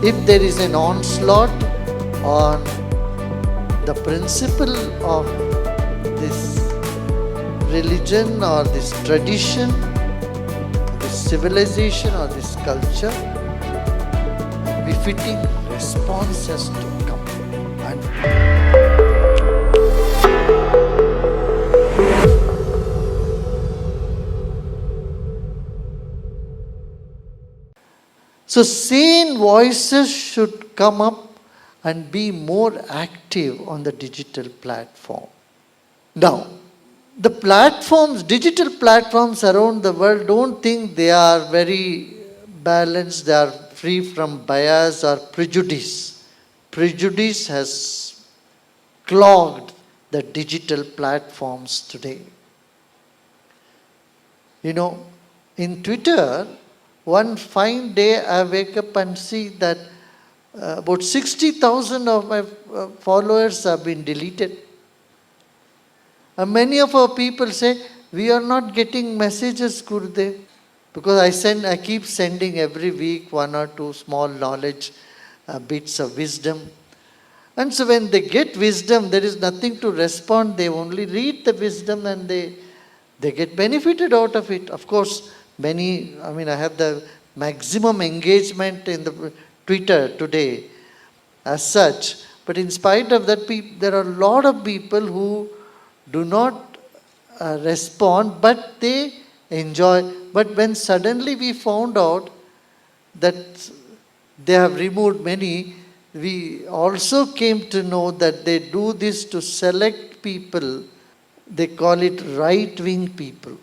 If there is an onslaught on the principle of this religion or this tradition, this civilization or this culture, befitting response has to come. And so sane voices should come up and be more active on the digital platform. Now, the platforms, digital platforms around the world, don't think they are very balanced, they are free from bias or prejudice. Prejudice has clogged the digital platforms today. You know, in Twitter, one fine day I wake up and see that about 60,000 of my followers have been deleted. And many of our people say, we are not getting messages, Gurudev. Because I keep sending every week one or two small knowledge bits of wisdom. And so when they get wisdom, there is nothing to respond. They only read the wisdom and they get benefited out of it. Of course, I have the maximum engagement in the Twitter today as such. But in spite of that, there are a lot of people who do not respond, but they enjoy. But when suddenly we found out that they have removed many, we also came to know that they do this to select people. They call it right-wing people.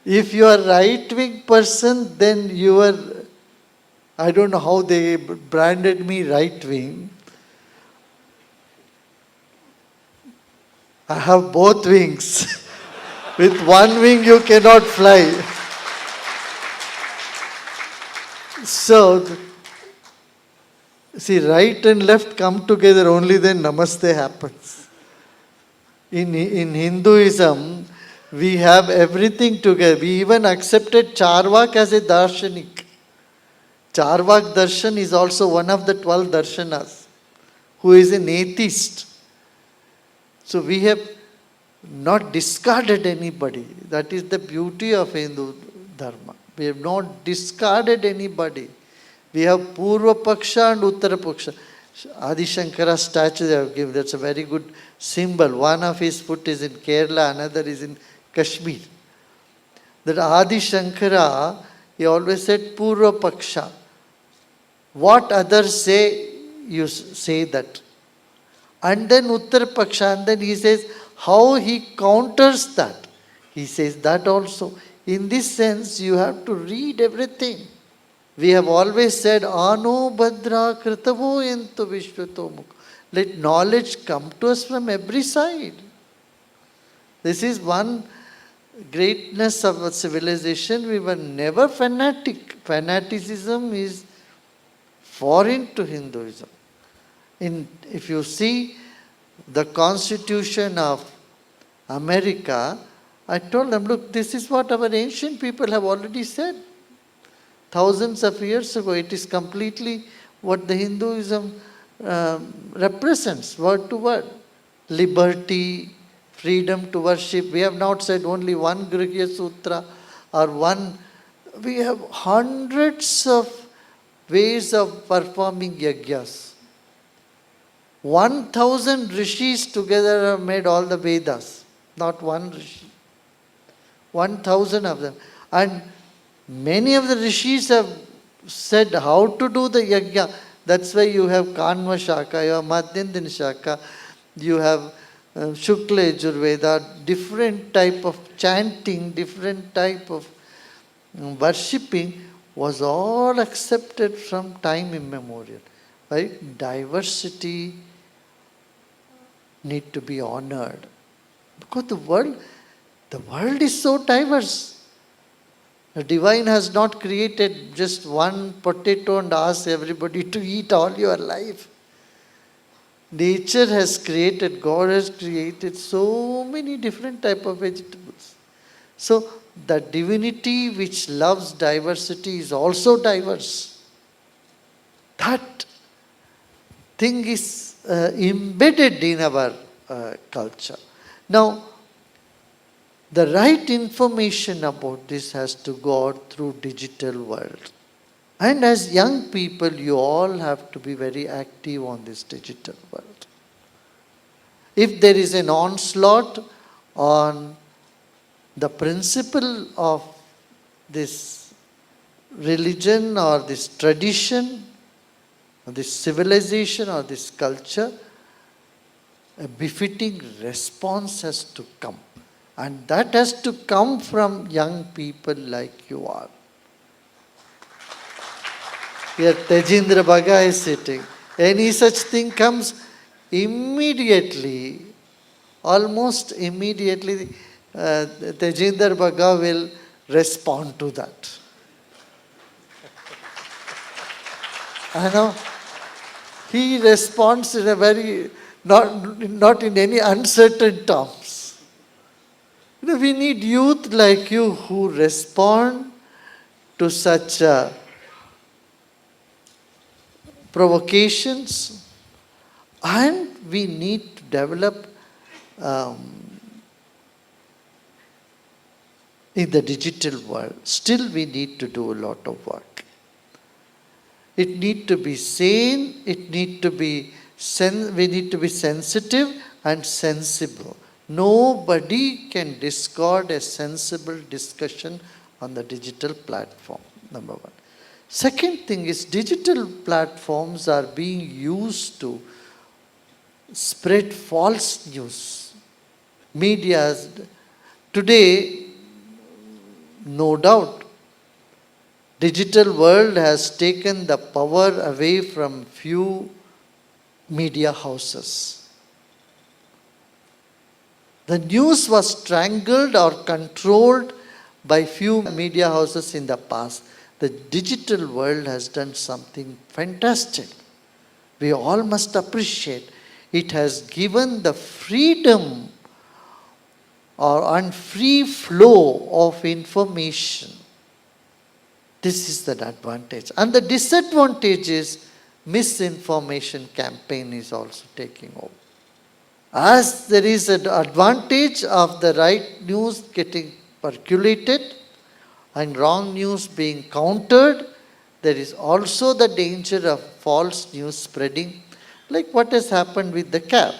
If you are a right-wing person, then you are, I don't know how they branded me right-wing. I have both wings. With one wing you cannot fly. So, see, right and left come together, only then Namaste happens. In Hinduism, we have everything together. We even accepted Charvak as a darshanik. Charvak darshan is also one of the 12 darshanas, who is an atheist. So we have not discarded anybody. That is the beauty of Hindu Dharma. We have not discarded anybody. We have Purva Paksha and Uttara Paksha. Adi Shankara statue they have given, that's a very good symbol. One of his foot is in Kerala, another is in Kashmir. That Adi Shankara, he always said Purva Paksha. What others say, you say that. And then Uttara Paksha, and then he says how he counters that. He says that also. In this sense, you have to read everything. We have always said, Ano Bhadra Kritavo Ento Vishwatomukha. Let knowledge come to us from every side. This is one greatness of a civilization. We were never fanatic. Fanaticism is foreign to Hinduism. If you see the Constitution of America, I told them, look, this is what our ancient people have already said. Thousands of years ago, it is completely what the Hinduism represents, word to word. Liberty, freedom to worship. We have not said only one Grihya Sutra or one. We have hundreds of ways of performing yagyas. 1,000 rishis together have made all the Vedas, not one rishi. 1,000 of them. And many of the rishis have said how to do the yajna. That's why you have Kanva Shaka, you have Madhyandina Shaka, you have Shukla Yajurveda, different type of chanting, different type of worshipping was all accepted from time immemorial. Right? Diversity need to be honored. Because the world is so diverse. The divine has not created just one potato and asked everybody to eat all your life. Nature has created, God has created so many different type of vegetables. So the divinity which loves diversity is also diverse. That thing is embedded in our culture. Now, the right information about this has to go out through digital world. And as young people, you all have to be very active on this digital world. If there is an onslaught on the principle of this religion or this tradition, or this civilization or this culture, a befitting response has to come. And that has to come from young people like you are. Here Tejendra Bhaga is sitting. Any such thing comes, immediately, almost immediately, Tejendra Bhaga will respond to that. I know. He responds in a very, not in any uncertain terms. We need youth like you who respond to such provocations, and we need to develop in the digital world. Still, we need to do a lot of work. It need to be sane, it need to be we need to be sensitive and sensible. Nobody can discard a sensible discussion on the digital platform, number one. Second thing is, digital platforms are being used to spread false news. Media today, no doubt, digital world has taken the power away from few media houses. The news was strangled or controlled by few media houses in the past. The digital world has done something fantastic. We all must appreciate. It has given the freedom and free flow of information. This is the advantage. And the disadvantage is misinformation campaign is also taking over. As there is an advantage of the right news getting percolated and wrong news being countered, there is also the danger of false news spreading, like what has happened with the cap.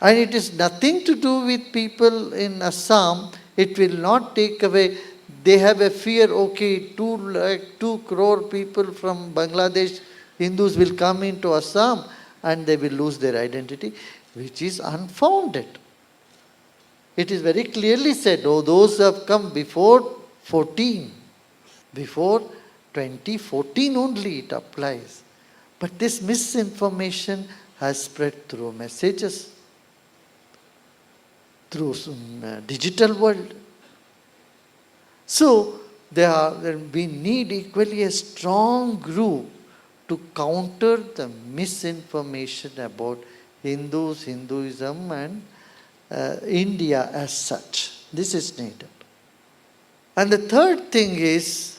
And it is nothing to do with people in Assam. It will not take away. They have a fear, okay, 2 crore people from Bangladesh, Hindus will come into Assam and they will lose their identity, which is unfounded. It is very clearly said, those who have come before 14, before 2014 only it applies. But this misinformation has spread through messages, through digital world. So we need equally a strong group to counter the misinformation about Hindus, Hinduism and India as such. This is needed. And the third thing is,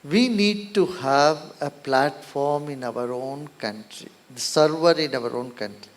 we need to have a platform in our own country, the server in our own country.